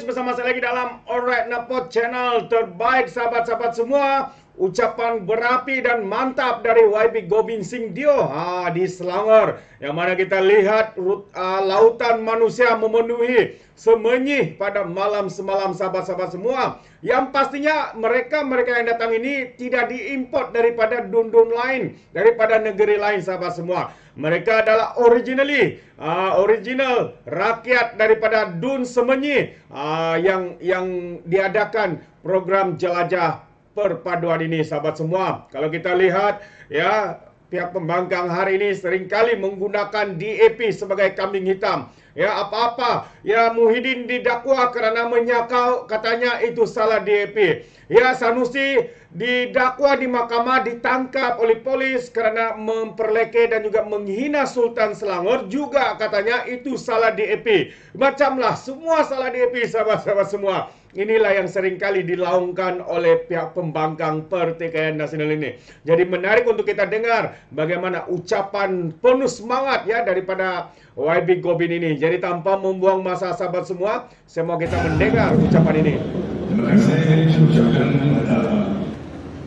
bersama saya lagi dalam Alright Napot Channel terbaik sahabat-sahabat semua. Ucapan berapi dan mantap dari YB Gobind Singh Dio di Selangor, yang mana kita lihat lautan manusia memenuhi Semenyih pada malam semalam sahabat-sahabat semua. Yang pastinya mereka yang datang ini tidak diimport daripada dun-dun lain, daripada negeri lain sahabat semua. Mereka adalah original rakyat daripada Dun Semenyih yang diadakan program jelajah perpaduan ini sahabat semua. Kalau kita lihat ya, pihak pembangkang hari ini seringkali menggunakan DAP sebagai kambing hitam. Ya, apa-apa ya Muhyiddin didakwa kerana menyakau, katanya itu salah DAP. Ya, Sanusi didakwa di mahkamah, ditangkap oleh polis kerana memperlekeh dan juga menghina Sultan Selangor, juga katanya itu salah DAP. Macamlah semua salah DAP sahabat-sahabat semua. Inilah yang seringkali dilaungkan oleh pihak pembangkang Pertikaian Nasional ini. Jadi menarik untuk kita dengar bagaimana ucapan penuh semangat ya daripada YB Gobind ini. Jadi tanpa membuang masa sahabat semua, saya mau kita mendengar ucapan ini. Terima kasih saya ucapkan kepada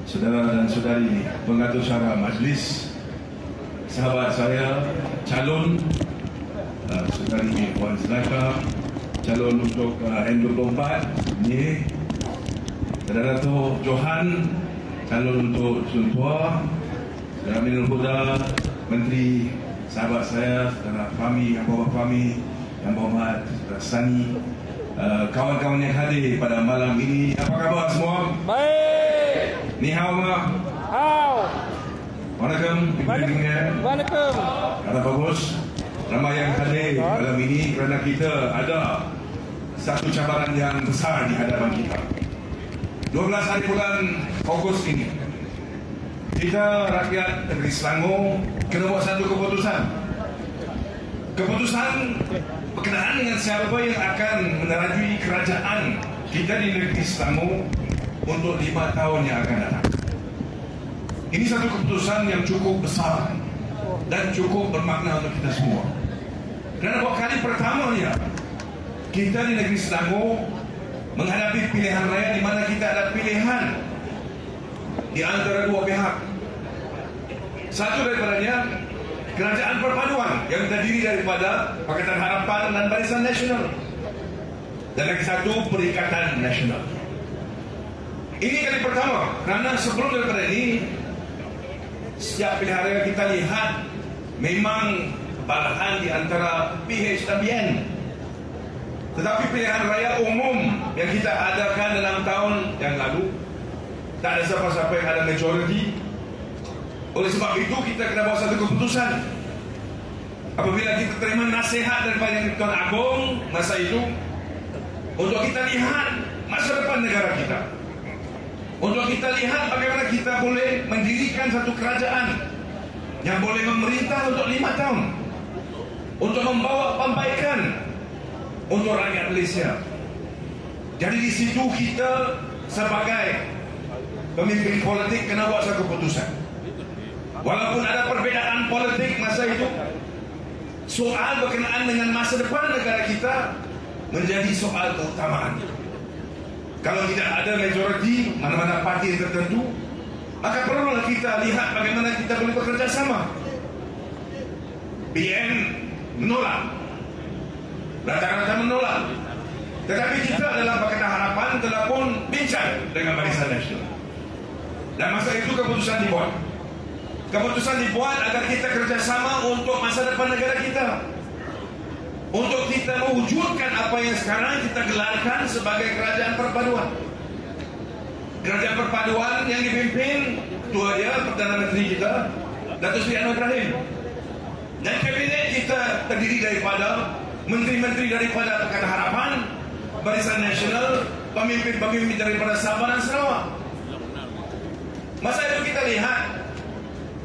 saudara dan saudari pengatur syara majlis, sahabat saya calon saudari Puan Zulaikha, calon untuk N24 ni, Saudara Dato' Johan, calon untuk Sun Tua, Saudara Aminul Huda, Menteri, sahabat saya, Saudara Fahmi, Yang Bapak Fahmi, Yang Berhormat Saudara Sani, kawan-kawan yang hadir pada malam ini. Apa khabar semua? Baik. Ni hao ma? Hao. Waalaikum. Waalaikum. Kata bagus. Ramai yang hadir malam ini kerana kita ada satu cabaran yang besar di hadapan kita. 12 hari bulan Ogos ini, kita rakyat negeri Selangor kena buat satu keputusan. Keputusan berkenaan dengan siapa yang akan menerajui kerajaan kita di negeri Selangor untuk 5 tahun yang akan datang. Ini satu keputusan yang cukup besar dan cukup bermakna untuk kita semua. Kerana buat kali pertamanya kita di negeri Selangor menghadapi pilihan raya di mana kita ada pilihan di antara dua pihak. Satu daripadanya Kerajaan Perpaduan yang terdiri daripada Pakatan Harapan dan Barisan Nasional, dan lagi satu Perikatan Nasional. Ini kali pertama, kerana sebelum daripada ini setiap pilihan raya kita lihat memang balahan di antara PH dan BN. Tetapi pilihan raya umum yang kita adakan dalam tahun yang lalu, tak ada siapa-siapa yang ada majoriti. Oleh sebab itu kita kena buat satu keputusan. Apabila kita terima nasihat daripada Yang Tuan Agong masa itu, untuk kita lihat masa depan negara kita, untuk kita lihat bagaimana kita boleh mendirikan satu kerajaan yang boleh memerintah untuk 5 tahun, untuk membawa perbaikan untuk rakyat Malaysia. Jadi di situ kita sebagai pemimpin politik kena buat satu keputusan. Walaupun ada perbezaan politik masa itu, soal berkenaan dengan masa depan negara kita menjadi soal keutamaan. Kalau tidak ada majoriti mana-mana parti tertentu, maka perlulah kita lihat bagaimana kita boleh bekerja sama. BN menolak, rata-rata menolak. Tetapi kita dalam Pakatan Harapan telah pun bincang dengan Barisan Nasional, dan masa itu keputusan dibuat. Keputusan dibuat agar kita kerjasama untuk masa depan negara kita, untuk kita mewujudkan apa yang sekarang kita gelarkan sebagai Kerajaan Perpaduan. Kerajaan Perpaduan yang dipimpin ketua dia, Perdana Menteri kita, Datuk Seri Anwar Ibrahim. Dan kabinet kita terdiri daripada menteri-menteri daripada Pakatan Harapan, Barisan Nasional, pemimpin-pemimpin daripada Sabah dan Sarawak. Masa itu kita lihat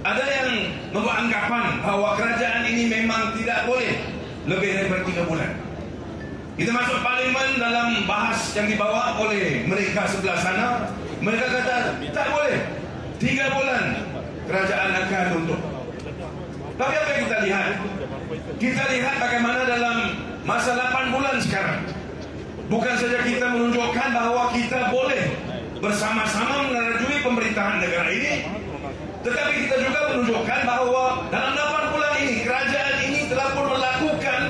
ada yang membuat anggapan bahawa kerajaan ini memang tidak boleh lebih daripada 3 bulan. Kita masuk parlimen dalam bahas yang dibawa oleh mereka sebelah sana. Mereka kata tak boleh 3 bulan kerajaan akan runtuh. Tapi apa yang kita lihat? Kita lihat bagaimana dalam masa 8 bulan sekarang Bukan saja kita menunjukkan bahawa kita boleh bersama-sama menerajui pemerintahan negara ini, tetapi kita juga menunjukkan bahawa dalam 8 bulan ini kerajaan ini telah pun melakukan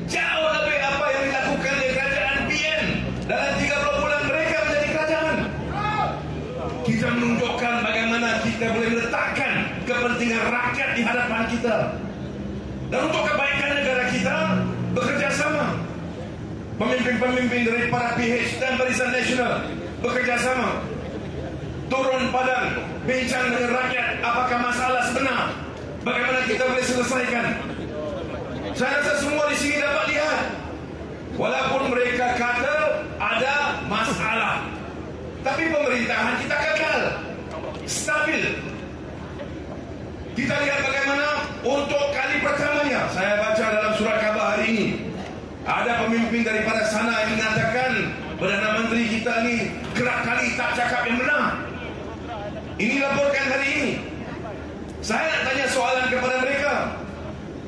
jauh lebih apa yang dilakukan oleh kerajaan PN dalam 30 bulan mereka menjadi kerajaan. Kita menunjukkan bagaimana kita boleh meletakkan kepentingan rakyat di hadapan kita, dan untuk kebaikan negara kita bekerja sama. Pemimpin-pemimpin dari para PH dan Barisan Nasional bekerja sama, turun padang, bincang dengan rakyat apakah masalah sebenar, bagaimana kita boleh selesaikan. Saya rasa semua di sini dapat lihat, walaupun mereka kata ada masalah, tapi pemerintahan kita gagal, stabil. Kita lihat bagaimana untuk kali pertamanya, saya baca dalam surat khabar hari ini, ada pemimpin daripada sana yang mengatakan Perdana Menteri kita ni kerap kali tak cakap yang benar. Ini laporkan hari ini. Saya nak tanya soalan kepada mereka.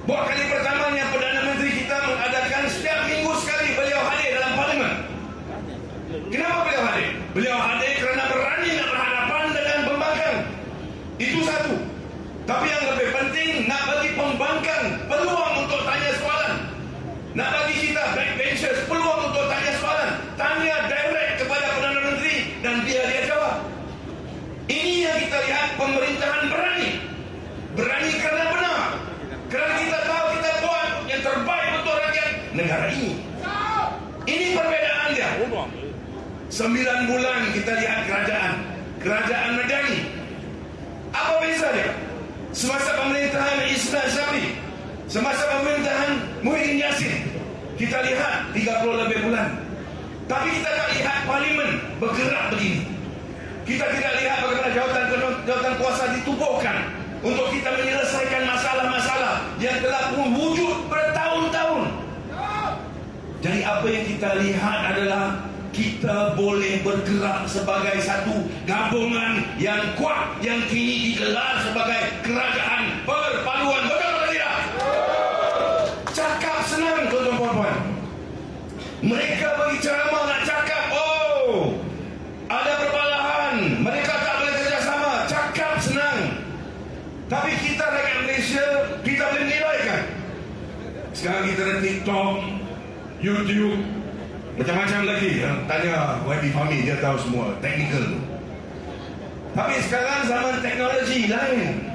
Buat kali pertamanya Perdana Menteri kita mengadakan setiap minggu sekali beliau hadir dalam parlimen. Kenapa beliau hadir? Beliau hadir kerana berani nak berhadapan dengan pembangkang. Itu satu. Tapi yang lebih penting, nak bagi pembangkang peluang untuk tanya soalan. Nak bagi kita backbenchers peluang untuk tanya soalan. Tanya direct kepada Perdana Menteri dan biar dia jawab. Ini yang kita lihat, pemerintahan berani. Berani kerana benar. Kerana kita tahu kita buat yang terbaik untuk rakyat negara ini. Ini perbezaan dia. 9 bulan kita lihat kerajaan Madani. Apa beza dia? Semasa pemerintahan Ismail Sabri, semasa pemerintahan Muhyiddin Yassin, kita lihat 30 lebih bulan. Tapi kita tak lihat parlimen bergerak begini. Kita tidak lihat bagaimana jawatan kuasa ditubuhkan untuk kita menyelesaikan masalah-masalah yang telah pun wujud bertahun-tahun. Jadi apa yang kita lihat adalah kita boleh bergerak sebagai satu gabungan yang kuat, yang kini digelar sebagai kerajaan perpaduan. Betul atau tidak? Cakap senang, tuan-tuan puan-puan. Mereka bagi ceramah nak cakap, oh, ada perbalahan, mereka tak boleh kerjasama. Cakap senang. Tapi kita rakyat Malaysia, kita boleh menilaikan. Sekarang kita ada TikTok, YouTube, macam-macam lagi. Tanya YB Fahmi, dia tahu semua teknikal. Tapi sekarang zaman teknologi lain.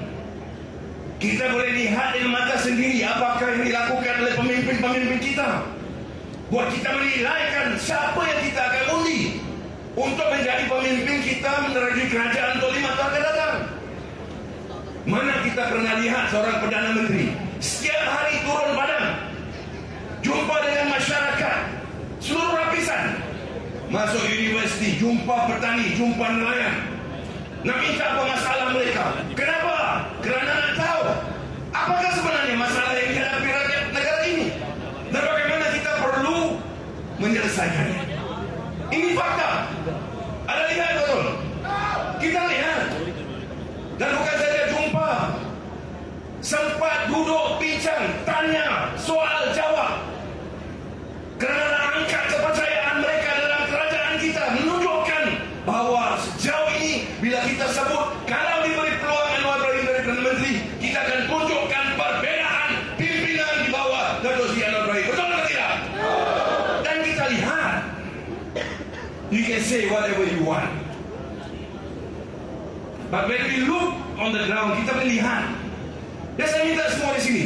Kita boleh lihat dengan mata sendiri apakah yang dilakukan oleh pemimpin-pemimpin kita, buat kita menilaikan siapa yang kita akan undi untuk menjadi pemimpin kita menerajui kerajaan untuk 5 tahun ke datang. Mana kita pernah lihat seorang Perdana Menteri setiap hari turun padang, jumpa dengan masyarakat seluruh lapisan, masuk universiti, jumpa petani, jumpa nelayan, nak minta apa masalah mereka. Kenapa? Kerana nak tahu apakah sebenarnya masalah yang dihadapi rakyat negara ini dan bagaimana kita perlu menyelesaikannya. Ini fakta. Ada lihat betul? Kita lihat. Dan bukan saja jumpa, sempat duduk bincang, tanya, soal jawab. Kerana angkat kepercayaan mereka dalam kerajaan kita menunjukkan bahawa sejauh ini bila kita sebut kalau diberi peluang Anwar Ibrahim dari Perdana Menteri, kita akan tunjukkan perbezaan pimpinan di bawah Datuk Seri Anwar Ibrahim. Betul atau tidak? Dan kita lihat, you can say whatever you want, but when we look on the ground, kita melihat. Dan saya minta semua di sini,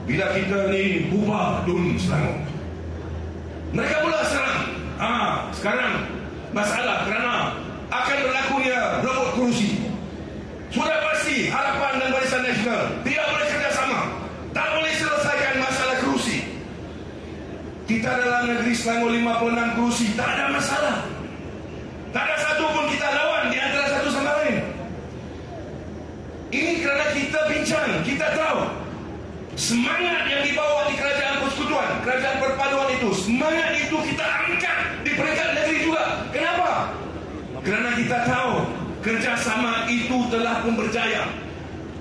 bila kita ni bubar DUN Selangor, mereka mula serang. Sekarang masalah kerana akan berlakunya rebut kerusi. Sudah pasti Harapan dan Barisan Nasional tidak boleh kerjasama, tak boleh selesaikan masalah kerusi. Kita dalam negeri Selangor 56 kerusi, tak ada masalah. Tak ada satu pun kita lawan di antara satu sama lain. Ini kerana kita bincang, kita tahu semangat yang dibawa di kerajaan persekutuan, kerajaan perpaduan itu, semangat itu kita angkat di peringkat negeri juga. Kenapa? Kerana kita tahu kerjasama itu telah pun berjaya.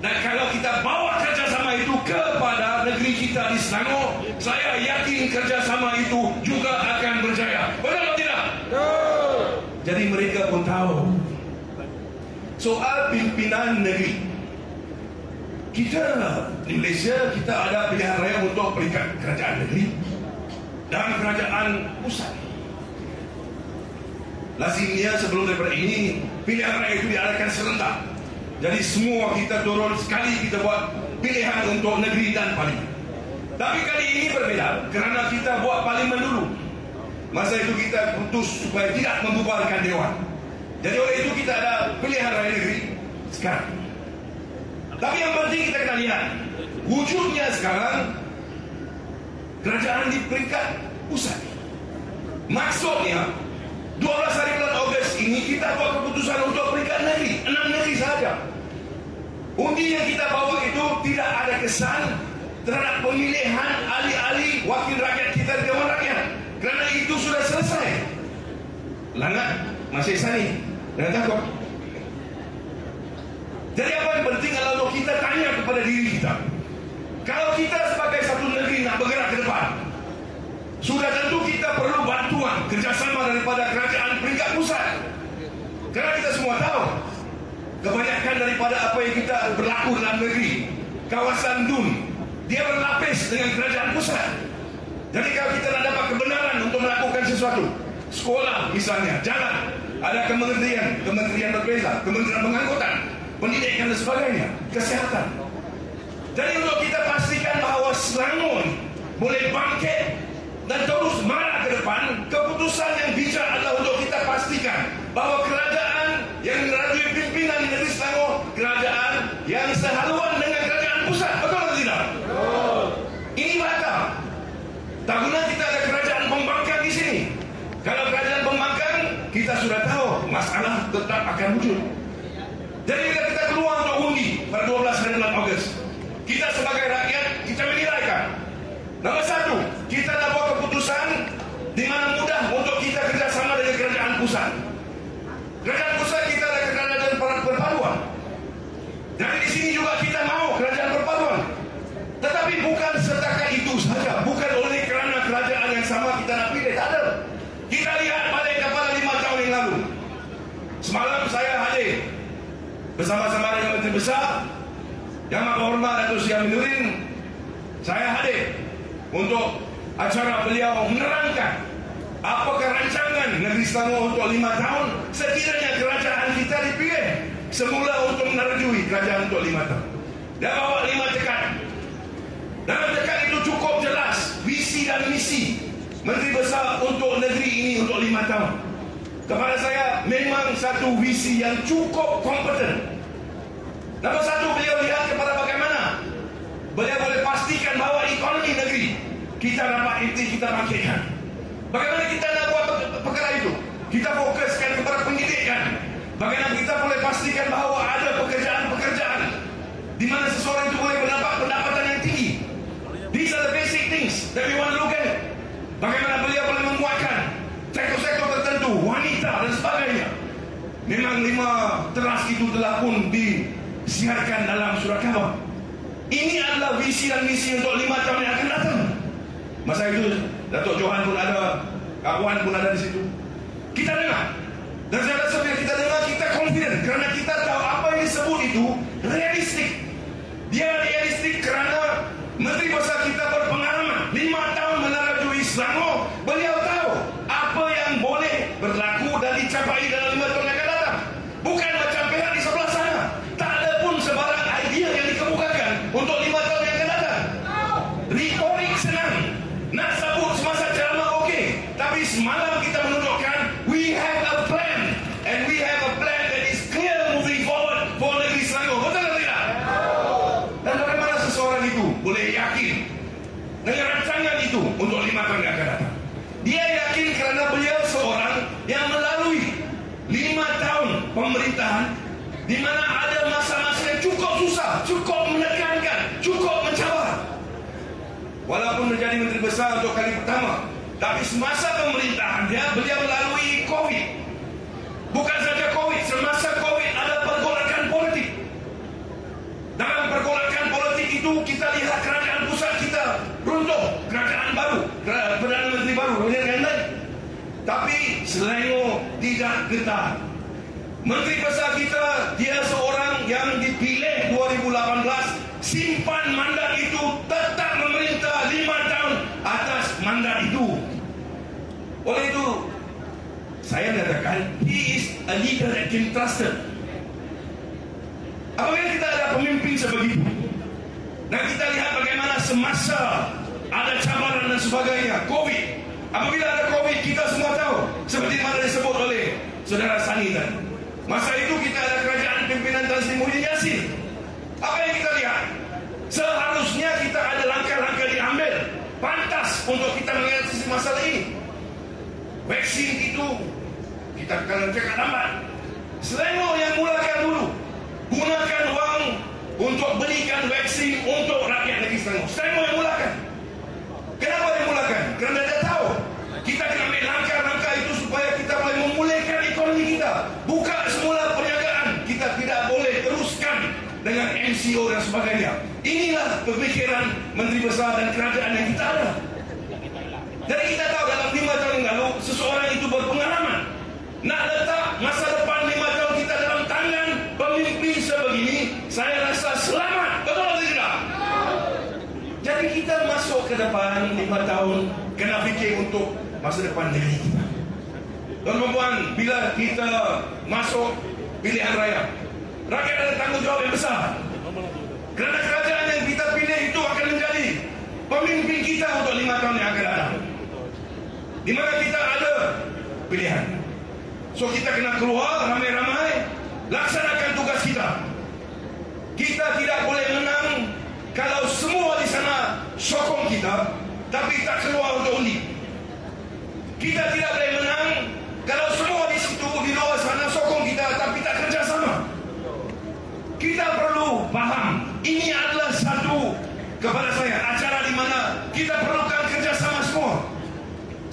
Dan kalau kita bawa kerjasama itu kepada negeri kita di Selangor, saya yakin kerjasama itu juga akan berjaya. Betul atau tidak? Betul. Jadi mereka pun tahu soal pimpinan negeri. Kita di Malaysia, kita ada pilihan raya untuk peringkat kerajaan negeri dan kerajaan pusat. Lazimnya sebelum daripada ini, pilihan raya itu diadakan serentak. Jadi semua kita turun sekali, kita buat pilihan untuk negeri dan parlimen. Tapi kali ini berbeza kerana kita buat parlimen dulu. Masa itu kita putus supaya tidak membubarkan dewan. Jadi oleh itu kita ada pilihan raya negeri sekarang. Tapi yang penting kita kena lihat wujudnya sekarang kerajaan di peringkat pusat. Maksudnya 12 hari bulan Ogos ini kita buat keputusan untuk peringkat negeri, 6 negeri sahaja. Undi yang kita bawa itu tidak ada kesan terhadap pemilihan ahli-ahli wakil rakyat kita di Dewan Rakyat, kerana itu sudah selesai. Langat masih sani, jangan takut. Jadi apa yang penting adalah untuk kita tanya kepada diri kita, kalau kita sebagai satu negeri nak bergerak ke depan, sudah tentu kita perlu bantuan kerjasama daripada kerajaan peringkat pusat. Kerana kita semua tahu kebanyakan daripada apa yang kita berlaku dalam negeri, kawasan DUN, dia berlapis dengan kerajaan pusat. Jadi kalau kita nak dapat kebenaran untuk melakukan sesuatu, sekolah misalnya, jalan, ada kementerian berbeza, kementerian pengangkutan, pendidikan dan sebagainya, kesihatan. Jadi untuk kita pastikan bahawa Selangor boleh bangkit dan terus marah ke depan, keputusan yang bijak adalah untuk kita pastikan bahawa kerajaan yang merajui pimpinan negeri Selangor, kerajaan yang sehaluan dengan kerajaan pusat. Betul atau tidak? Betul. Ini bakal tak guna kita ada kerajaan pembangkang di sini. Kalau kerajaan pembangkang, kita sudah tahu masalah tetap akan wujud. Jadi bila kita keluar untuk undi pada 12 hari bulan Ogos, kita sebagai rakyat, kita menilaikan. Nombor satu, kita nak buat keputusan di mana mudah untuk kita kerjasama dengan kerajaan pusat. Kerajaan pusat kita ada kerajaan perpaduan. Dari di sini juga kita mahu kerajaan perpaduan. Tetapi bukan setakat itu saja. Bukan oleh kerana kerajaan yang sama kita nak pilih. Tak ada. Kita lihat balik kepada 5 tahun yang lalu. Semalam saya hadir bersama-sama dengan Menteri Besar Yang Amat Berhormat Datuk Seri Amir Nordin. Saya hadir untuk acara beliau menerangkan apakah rancangan negeri Selangor untuk 5 tahun sekiranya kerajaan kita dipilih semula untuk menerjui kerajaan untuk 5 tahun. Dia bawa 5 tekad. Dalam tekad itu cukup jelas visi dan misi Menteri Besar untuk negeri ini untuk 5 tahun. Kepada saya memang satu visi yang cukup kompeten. Nombor satu, beliau lihat kepada bagaimana beliau boleh pastikan bahawa ekonomi negeri kita dapat kita bangkitkan. Bagaimana kita nak buat perkara itu? Kita fokuskan kepada pendidikan. Bagaimana kita boleh pastikan bahawa ada pekerjaan-pekerjaan di mana seseorang itu boleh mendapat pendapatan yang tinggi. These are the basic things that we want to look at. Bagaimana beliau boleh membuatkan sektor-sektor tertentu, wanita dan sebagainya. Memang 5 teras itu telah pun disiarkan dalam surat khabar. Ini adalah visi dan misi untuk 5 tahun yang akan datang. Masa itu Datuk Johan pun ada, Kak Wan pun ada di situ. Kita dengar. Dan saya rasa bila kita dengar, kita confident. Kerana kita tahu apa yang disebut itu realistik. Dia realistik kerana Menteri Besar kita berpengalaman 5 tahun menerjui Selangor. Beliau tahu apa yang boleh berlaku dan dicapai dalam 5 tahun yang akan datang. Bukan macam pihak di sebelah sana. Tak ada pun sebarang idea yang dikemukakan untuk 5 tahun yang akan datang. Retorik senang. Nak sebut semasa ceramah okey. Tapi semalam kita menunjukkan we have a plan. And we have a plan that is clear moving forward for negeri Selangor. Betul atau tidak? Dan bagaimana seseorang itu boleh yakin dengan rancangan itu untuk 5 tahun yang akan datang? Dia yakin kerana beliau seorang yang melalui 5 tahun pemerintahan di mana ada masa-masa yang cukup susah, cukup menekankan, cukup mencabar. Walaupun menjadi Menteri Besar untuk kali pertama, tapi semasa pemerintahan dia, beliau melalui COVID. Bukan saja COVID, semasa COVID ada pergolakan politik. Dalam kita lihat kerajaan pusat kita runtuh, kerajaan baru, Perdana Menteri baru, dan lain-lain. Tapi Selangor tidak getar. Menteri Besar kita, dia seorang yang dipilih 2018, simpan mandat itu, tetap memerintah 5 tahun atas mandat itu. Oleh itu, saya katakan, he is a leader that can be trusted. Apabila kita ada pemimpin sebegitu, dan kita lihat bagaimana semasa ada cabaran dan sebagainya, COVID. Apabila ada COVID, kita semua tahu, seperti mana disebut oleh Saudara Sani tadi. Masa itu kita ada kerajaan pimpinan Tan Sri Muhyiddin Yassin. Apa yang kita lihat? Seharusnya kita ada langkah-langkah diambil, pantas untuk kita mengatasi masalah ini. Vaksin itu kita akan cakap lambat. Selangor yang mulakan dulu, gunakan wang untuk belikan vaksin untuk rakyat negeri Selangor. Selangor yang mulakan. Kenapa dia mulakan? Kerana dia tahu kita kena ambil langkah-langkah itu supaya kita boleh memulihkan ekonomi kita. Buka semula perniagaan. Kita tidak boleh teruskan dengan MCO dan sebagainya. Inilah pemikiran Menteri Besar dan kerajaan yang kita ada. Jadi kita tahu dalam 5 tahun yang lalu, seseorang itu berpengalaman. Nak letak masa depan 5 tahun kita dalam tangan pemimpin sebegini, saya rasa selamat. Betul atau tidak? Jadi kita masuk ke depan 5 tahun, kena fikir untuk masa depan negeri kita. Tuan-tuan, bila kita masuk pilihan raya, rakyat ada tanggungjawab yang besar. Kerana kerajaan yang kita pilih itu akan menjadi pemimpin kita untuk 5 tahun yang akan datang. Di mana kita ada pilihan. So kita kena keluar ramai-ramai, laksanakan tugas kita. Kita tidak boleh menang kalau semua di sana sokong kita, tapi tak keluar untuk undi. Kita tidak boleh menang kalau semua di situ, di luar sana sokong kita, tapi tak kerjasama. Kita perlu faham, ini adalah satu kepada saya acara di mana kita perlukan kerjasama semua.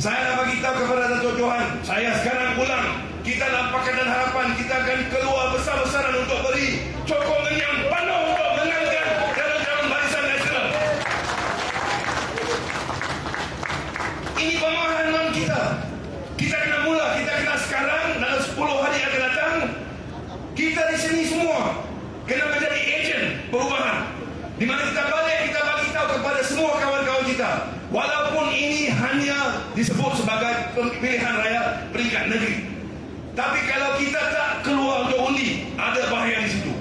Saya nak bagi tahu kepada Datuk Johan, saya sekarang ulang, kita dalam Pakatan Harapan kita akan keluar besar-besaran untuk beri sokongan yang penuh untuk mengangkat calon-calon Barisan Nasional. Ini pemahaman kita. Kita kena mula, kita kena sekarang, dalam 10 hari yang akan datang, kita di sini semua kena menjadi ejen perubahan. Di mana kita balik, kita bagi tahu kepada semua kawan-kawan kita, walaupun ini hanya disebut sebagai pilihan raya peringkat negeri, tapi kalau kita tak keluar untuk undi, ada bahaya di situ.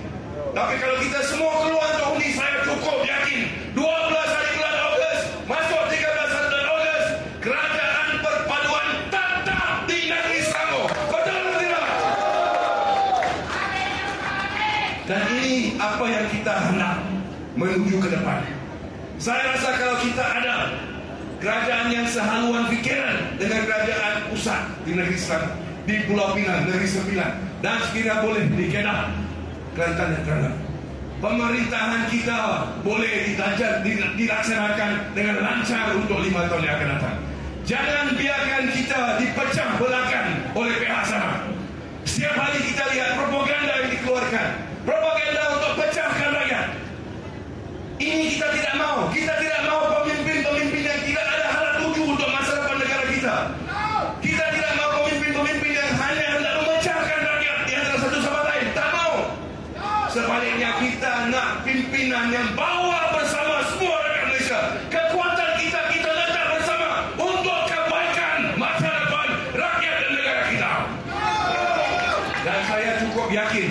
Tapi kalau kita semua keluar untuk undi, saya cukup yakin 12 hari bulan Ogos masuk 13 hari bulan Ogos, kerajaan perpaduan tetap di negeri Selangor. Betul atau tidak? Dan ini apa yang kita hendak menuju ke depan. Saya rasa kalau kita ada kerajaan yang sehaluan fikiran dengan kerajaan pusat di negeri Selangor, di Pulau Pinang, Negeri Sembilan, dan sekiranya boleh di Kedah, Kelantan dan Terengganu, pemerintahan kita boleh dilaksanakan dengan lancar untuk 5 tahun yang akan datang. Jangan biarkan kita dipecah belahkan oleh pihak sana. Setiap hari kita lihat propaganda yang dikeluarkan, propaganda untuk pecahkan rakyat. Ini kita tidak mau. Kita tidak mau pemimpin-pemimpin yang tidak ada harap tuju untuk masa depan negara kita. Kita tidak mau pemimpin-pemimpin yang hanya hendak memecahkan rakyat di antara satu sama lain. Tak mau. Sebaliknya kita nak pimpinan yang bawa bersama semua rakyat Malaysia. Kekuatan kita letak bersama untuk kebaikan masa depan rakyat dan negara kita. Dan saya cukup yakin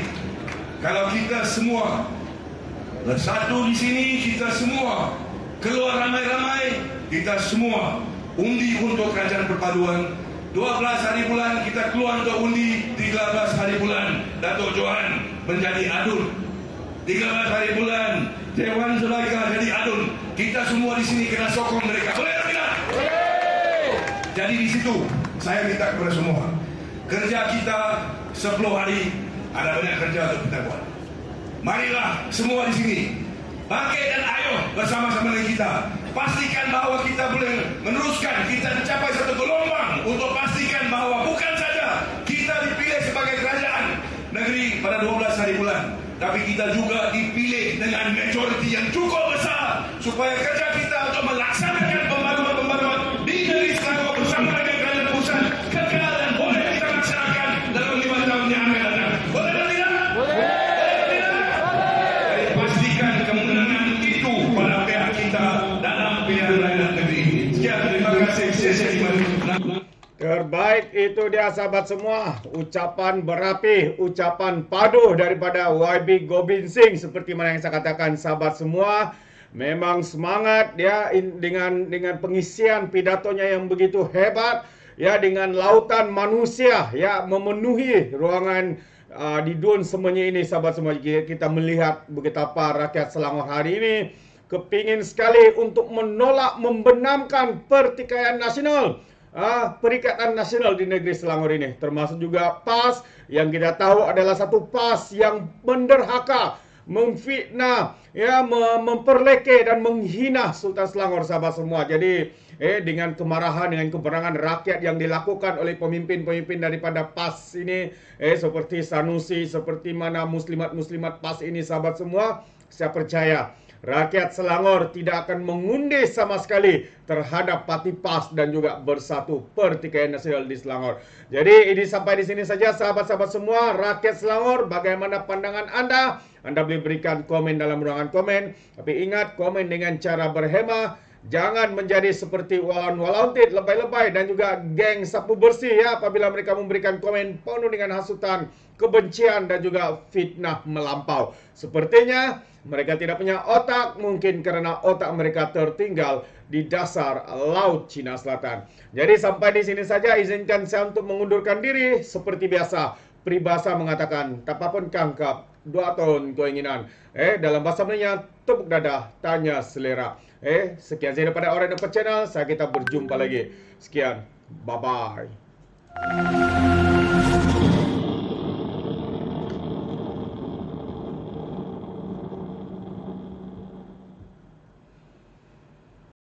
kalau kita semua bersatu di sini, kita semua keluar ramai-ramai, kita semua undi untuk kerajaan perpaduan. 12 hari bulan kita keluar untuk undi, 13 hari bulan Datuk Johan menjadi adun, 13 hari bulan Dewan Zulaikha jadi adun. Kita semua di sini kena sokong mereka. Boleh tak tidak? Boleh. Jadi di situ saya minta kepada semua, kerja kita 10 hari, ada banyak kerja untuk kita buat. Marilah semua di sini bangkit dan ayo bersama-sama dengan kita. Pastikan bahawa kita boleh meneruskan, kita mencapai satu gelombang untuk pastikan bahawa bukan saja kita dipilih sebagai kerajaan negeri pada 12 hari bulan, tapi kita juga dipilih dengan majoriti yang cukup besar supaya kerja kita untuk melaksanakan pembaruan-pembaruan di negeri Selangor bersama dengan kerajaan pusat kekal dan boleh kita laksanakan dalam 5 tahun yang akan datang. Boleh atau tidak? Boleh. Jadi pastikan kemenangan itu pada pihak kita dalam pilihan raya negeri ini. Sekian, terima kasih. Terbaik itu dia sahabat semua. Ucapan berapi, ucapan padu daripada YB Gobind Singh. Seperti mana yang saya katakan sahabat semua. Memang semangat dia dengan pengisian pidatonya yang begitu hebat. Ya, dengan lautan manusia ya memenuhi ruangan di Dun Semenyi ini sahabat semua. Kita melihat betapa rakyat Selangor hari ini kepingin sekali untuk menolak membenamkan pertikaian nasional. Perikatan nasional di negeri Selangor ini, termasuk juga PAS yang kita tahu adalah satu PAS yang menderhaka, memfitnah, ya, memperleke dan menghina Sultan Selangor sahabat semua. Jadi dengan kemarahan, dengan keberangan rakyat yang dilakukan oleh pemimpin-pemimpin daripada PAS ini, seperti Sanusi, seperti mana muslimat-muslimat PAS ini sahabat semua, saya percaya rakyat Selangor tidak akan mengundi sama sekali terhadap parti PAS dan juga Bersatu Pertikaian Nasional di Selangor. Jadi ini sampai di sini saja sahabat-sahabat semua. Rakyat Selangor, bagaimana pandangan Anda? Anda boleh berikan komen dalam ruangan komen. Tapi ingat, komen dengan cara berhema. Jangan menjadi seperti walaun-walauntit, lebay-lebay dan juga geng sapu bersih ya, apabila mereka memberikan komen penuh dengan hasutan, kebencian dan juga fitnah melampau. Sepertinya mereka tidak punya otak, mungkin karena otak mereka tertinggal di dasar Laut Cina Selatan. Jadi sampai di sini saja, izinkan saya untuk mengundurkan diri. Seperti biasa, peribahasa mengatakan, tapapun kangkap, 2 tahun keinginan. Dalam bahasa Melayu, tepuk dada, tanya selera. Sekian saja daripada Orang Dapat Channel. Kita berjumpa lagi. Sekian, bye-bye.